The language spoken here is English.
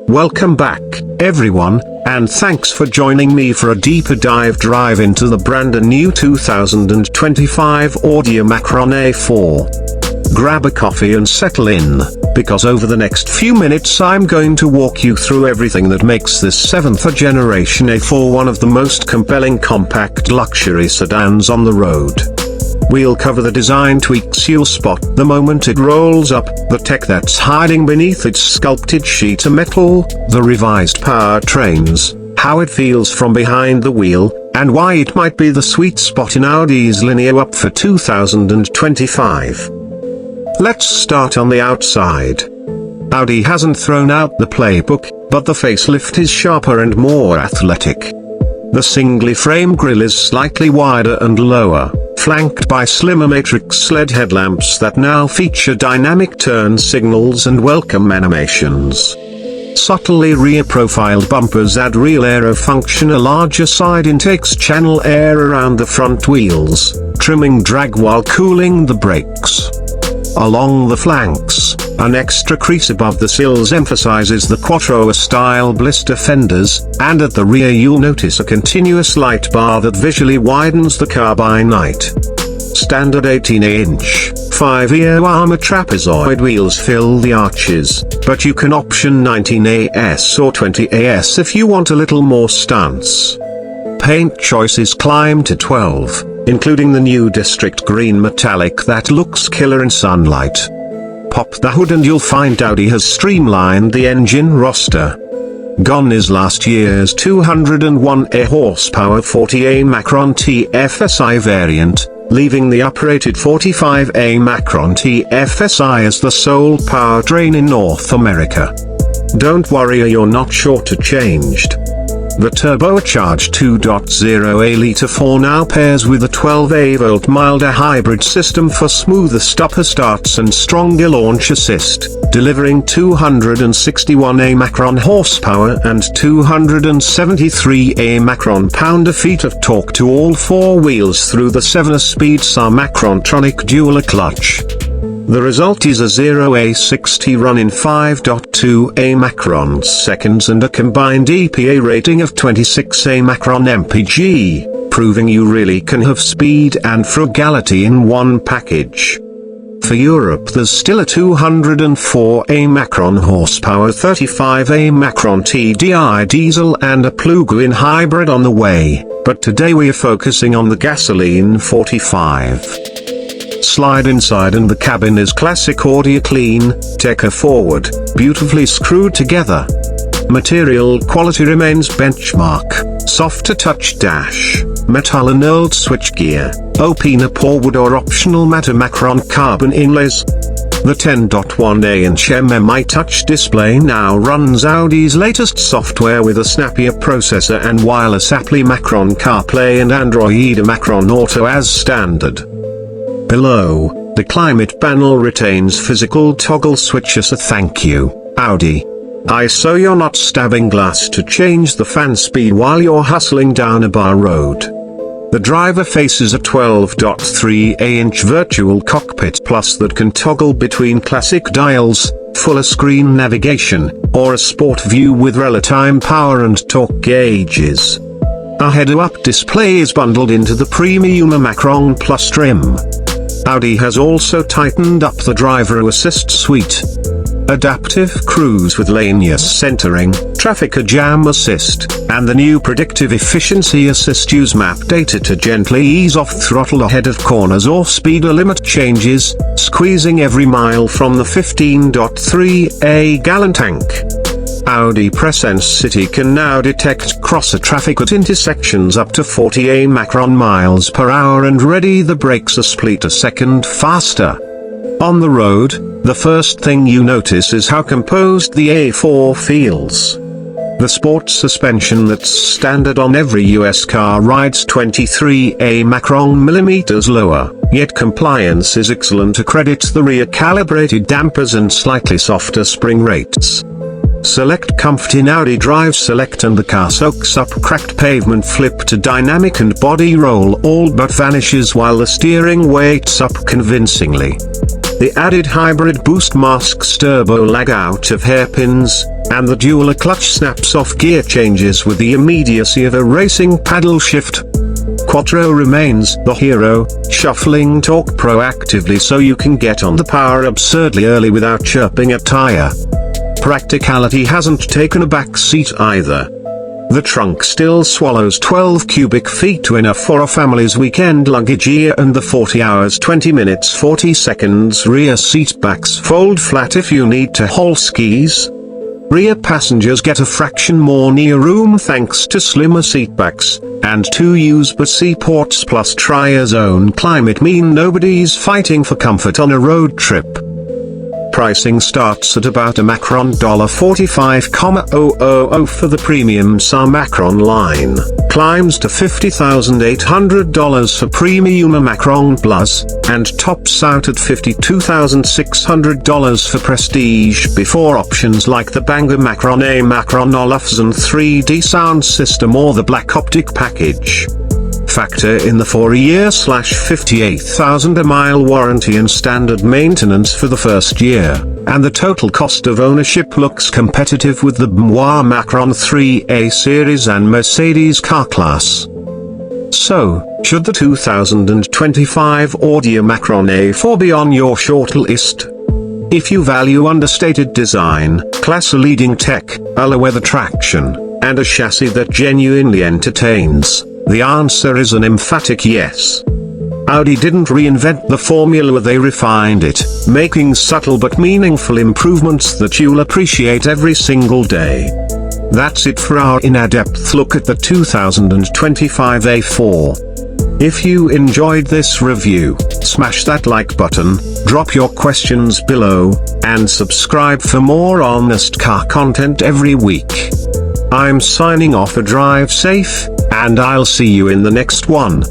Welcome back, everyone, and thanks for joining me for a deeper drive into the brand new 2025 Audi A4. Grab a coffee and settle in, because over the next few minutes I'm going to walk you through everything that makes this 7th generation A4 one of the most compelling compact luxury sedans on the road. We'll cover the design tweaks you'll spot the moment it rolls up, the tech that's hiding beneath its sculpted sheet of metal, the revised powertrains, how it feels from behind the wheel, and why it might be the sweet spot in Audi's lineup up for 2025. Let's start on the outside. Audi hasn't thrown out the playbook, but the facelift is sharper and more athletic. The single-frame grille is slightly wider and lower, flanked by slimmer matrix LED headlamps that now feature dynamic turn signals and welcome animations. Subtly rear-profiled bumpers add real aero function. A larger side intakes channel air around the front wheels, trimming drag while cooling the brakes. Along the flanks, an extra crease above the sills emphasizes the Quattro style blister fenders, and at the rear you'll notice a continuous light bar that visually widens the car by night. Standard 18-inch, 5-year armor trapezoid wheels fill the arches, but you can option 19AS or 20AS if you want a little more stance. Paint choices climb to 12. Including the new district green metallic that looks killer in sunlight. Pop the hood and you'll find Audi has streamlined the engine roster. Gone is last year's 201 horsepower 40A Macron TFSI variant, leaving the uprated 45A Macron TFSI as the sole powertrain in North America. Don't worry, you're not shortchanged. The turbocharged 2.0 4 now pairs with a 12 milder hybrid system for smoother stop-starts and stronger launch assist, delivering 261 Macron horsepower and 273 Macron pound-feet of torque to all four wheels through the 7-speed Macrontronic dual clutch. The result is a 0-60 run in 5.2 Macron seconds and a combined EPA rating of 26 Macron mpg, proving you really can have speed and frugality in one package. For Europe there's still a 204 Macron horsepower 35 Macron TDI diesel and a plug-in hybrid on the way, but today we are focusing on the gasoline 45. Slide inside and the cabin is classic Audi clean, tech-forward, beautifully screwed together. Material quality remains benchmark, soft-to-touch dash, metal annealed switchgear, Opina wood or optional matte Macron carbon inlays. The 10.1-inch MMI touch display now runs Audi's latest software with a snappier processor and wireless Apple Macron CarPlay and Android Macron Auto as standard. Below, the climate panel retains physical toggle switches. A thank you, Audi. So you're not stabbing glass to change the fan speed while you're hustling down a bar road. The driver faces a 12.3-inch virtual cockpit plus that can toggle between classic dials, fuller screen navigation, or a sport view with real-time power and torque gauges. A head-up display is bundled into the premium Macron Plus trim. Audi has also tightened up the driver assist suite. Adaptive cruise with lane centering, traffic jam assist, and the new predictive efficiency assist use map data to gently ease off throttle ahead of corners or speed limit changes, squeezing every mile from the 15.3 gallon tank. Audi Presence City can now detect crosser traffic at intersections up to 40 Macron miles per hour and ready the brakes a split a second faster. On the road, the first thing you notice is how composed the A4 feels. The sport suspension that's standard on every US car rides 23 Macron millimeters lower, yet compliance is excellent. To credit the rear calibrated dampers and slightly softer spring rates. Select comfort in Audi drive select and the car soaks up cracked pavement. Flip to dynamic and body roll all but vanishes while the steering weights up convincingly. The added hybrid boost masks turbo lag out of hairpins, and the dual clutch snaps off gear changes with the immediacy of a racing paddle shift. Quattro remains the hero, shuffling torque proactively so you can get on the power absurdly early without chirping a tire. Practicality hasn't taken a back seat either. The trunk still swallows 12 cubic feet enough for a family's weekend luggage gear, and the 40 hours 20 minutes 40 seconds rear seat backs fold flat if you need to haul skis. Rear passengers get a fraction more knee room thanks to slimmer seatbacks, and 2 USB C ports plus tri-zone climate mean nobody's fighting for comfort on a road trip. Pricing starts at about $45,000 for the premium Macron line, climbs to $50,800 for premium Macron Plus, and tops out at $52,600 for prestige before options like the Bang Olufsen 3D sound system or the black optic package. Factor in the 4-year/58,000 mile warranty and standard maintenance for the first year, and the total cost of ownership looks competitive with the BMW Macron 3A series and Mercedes C Class. So, should the 2025 Audi Macron A4 be on your shortlist? If you value understated design, class-leading tech, all-weather traction, and a chassis that genuinely entertains, the answer is an emphatic yes. Audi didn't reinvent the formula, they refined it, making subtle but meaningful improvements that you'll appreciate every single day. That's it for our in-depth look at the 2025 A4. If you enjoyed this review, smash that like button, drop your questions below, and subscribe for more honest car content every week. I'm signing off. Drive safe, and I'll see you in the next one.